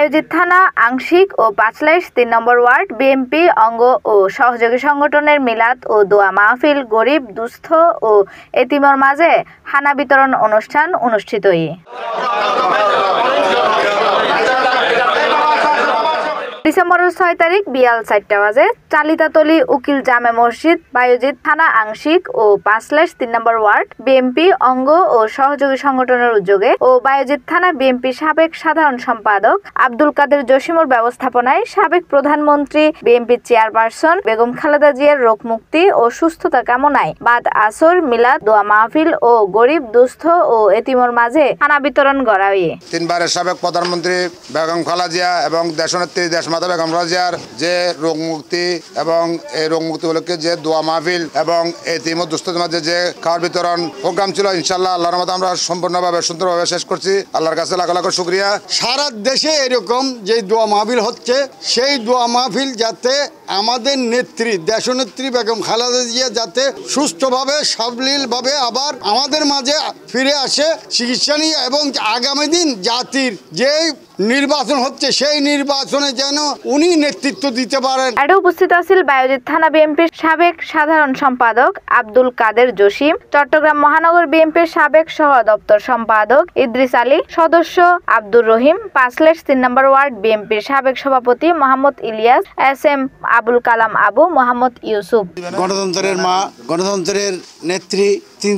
বায়ুজিৎ থানা আংশিক ও পাঁচলাইশ ৩ নম্বর word BNP অঙ্গ ও সহযোগী সংগঠনের মিলাদ ও দোয়া মাহফিল গরিব দুস্থ ও এতিমের মাঝে খানা বিতরণ অনুষ্ঠান অনুষ্ঠিত। ডিসেম্বরের ৬ তারিখ বিয়াল ৪টা বাজে চালিতাতলী উকিল জামে মসজিদ বায়ুজিৎ থানা আংশিক ও পাঁচলাইশ ৩ নম্বর ওয়ার্ড বিএনপি অঙ্গ ও সহযোগী সংগঠনের উদ্যোগে ও বায়ুজিৎ থানা বিএনপি সাবেক সাধারণ সম্পাদক আব্দুল কাদের জসিমুর ব্যবস্থাপনায় সাবেক প্রধানমন্ত্রী বিএনপি চেয়ারপারসন বেগম খালেদা জিয়ার রোগ মুক্তি ও সুস্থতা কামনায় বাদ আসর মিলাদ দোয়া মাহফিল ও গরিব দুস্থ ও এতিমের মাঝে খানা বিতরণ করা হয়। তিনবারের সাবেক প্রধানমন্ত্রী বেগম খালেদা জিয়া এবং দেশনেত্রী দেশমাতা বেগম রাজিয়ার যে রোগ মুক্তি এবং এই রোগ মুক্তি উপলক্ষে যে দোয়া মাহফিল এবং এতিম ও দুস্থদের মাঝে যে খাওয়ার বিতরণ প্রোগ্রাম ছিল, ইনশাআল্লাহ আল্লাহর রহমতে আমরা সম্পূর্ণভাবে সুন্দরভাবে শেষ করছি। আল্লাহর কাছে লাখ লাখ শুকরিয়া। সারা দেশে এরকম যে দোয়া মাহফিল হচ্ছে, সেই দোয়া মাহফিল যাতে আমাদের নেত্রী দেশনেত্রী বেগম খালেদা জিয়া যাতে সুস্থভাবে সাবলীলভাবে আবার আমাদের মাঝে ফিরে আসে, চিকিৎসা নিয়ে, এবং আগামী দিন জাতির যেই নির্বাচন হচ্ছে সেই নির্বাচনে যেন উনি নেতৃত্ব দিতে পারেন। এতে উপস্থিত আছেন বায়ুজিৎ থানা বিএনপির সাবেক সাধারণ সম্পাদক আব্দুল কাদের জসিম, চট্টগ্রাম মহানগর বিএনপির সাবেক সহ দপ্তর সম্পাদক ইদ্রিস আলী, সদস্য আব্দুর রহিম, পাঁচলাইশ ৩ নম্বর ওয়ার্ড বিএনপির সাবেক সভাপতি মোহাম্মদ ইলিয়াস, এস.এম. আবুল কালাম আবু, মোহাম্মদ ইউসুফ। গণতন্ত্রের মা, গণতন্ত্রের নেত্রী,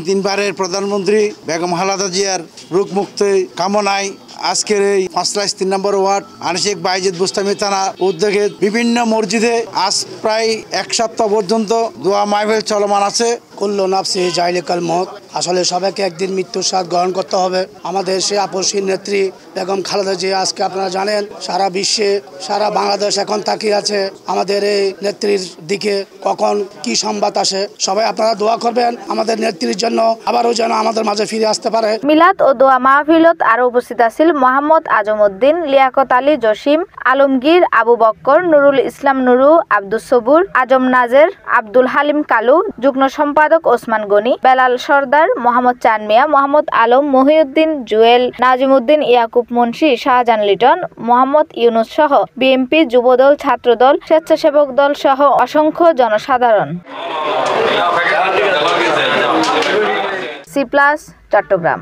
তিনবারের প্রধানমন্ত্রী বেগম খালেদা জিয়ার রোগ মুক্তি কামনায় আজকের এই পাঁচলাইশ ৩ নম্বর ওয়ার্ড আংশিক বায়ুজিৎ বুস্তামি থানা উদ্যোগে বিভিন্ন মসজিদে আজ প্রায় এক সপ্তাহ পর্যন্ত দোয়া মাহফিল চলমান আছে। কুল্লু নাফসি জাইলিকাল মউত। আসলে সবাইকে একদিন মৃত্যুর স্বাদ গ্রহণ করতে হবে। আমাদের সে আপসী নেত্রী বেগম খালেদা জিয়া আজকে আপনারা জানেন সারা বিশ্বে সারা বাংলাদেশ এখন তাকিয়ে আছে আমাদের এই নেত্রীর দিকে, কখন কি সংবাদ আসে। সবাই আপনারা দোয়া করবেন আমাদের নেত্রীর জন্য, আবারও যেন আমাদের মাঝে ফিরে আসতে পারে। মিলাদ ও দোয়া মাহফিলত আরো উপস্থিত আছেন মোহাম্মদ আজমউদ্দিন, লিয়াকত আলী জসিম, আলমগীর, আবু বক্কর, নুরুল ইসলাম নুরু, আব্দুস সবুর, আজম নাজের, আব্দুল হালিম কালু, যুগ্ম সম্পাদক ওসমান গনি, বেলাল সরদার, মোহাম্মদ চান মিয়া, মোহাম্মদ আলম, মহিউদ্দিন, জুয়েল, নাজিমউদ্দিন, ইয়াকুব মুন্সি, শাহজাহান লিটন, মোহাম্মদ ইউনুস সহ বিএনপি যুবদল, ছাত্রদল, স্বেচ্ছাসেবক দল সহ অসংখ্য জনসাধারণ। C+ চট্টগ্রাম।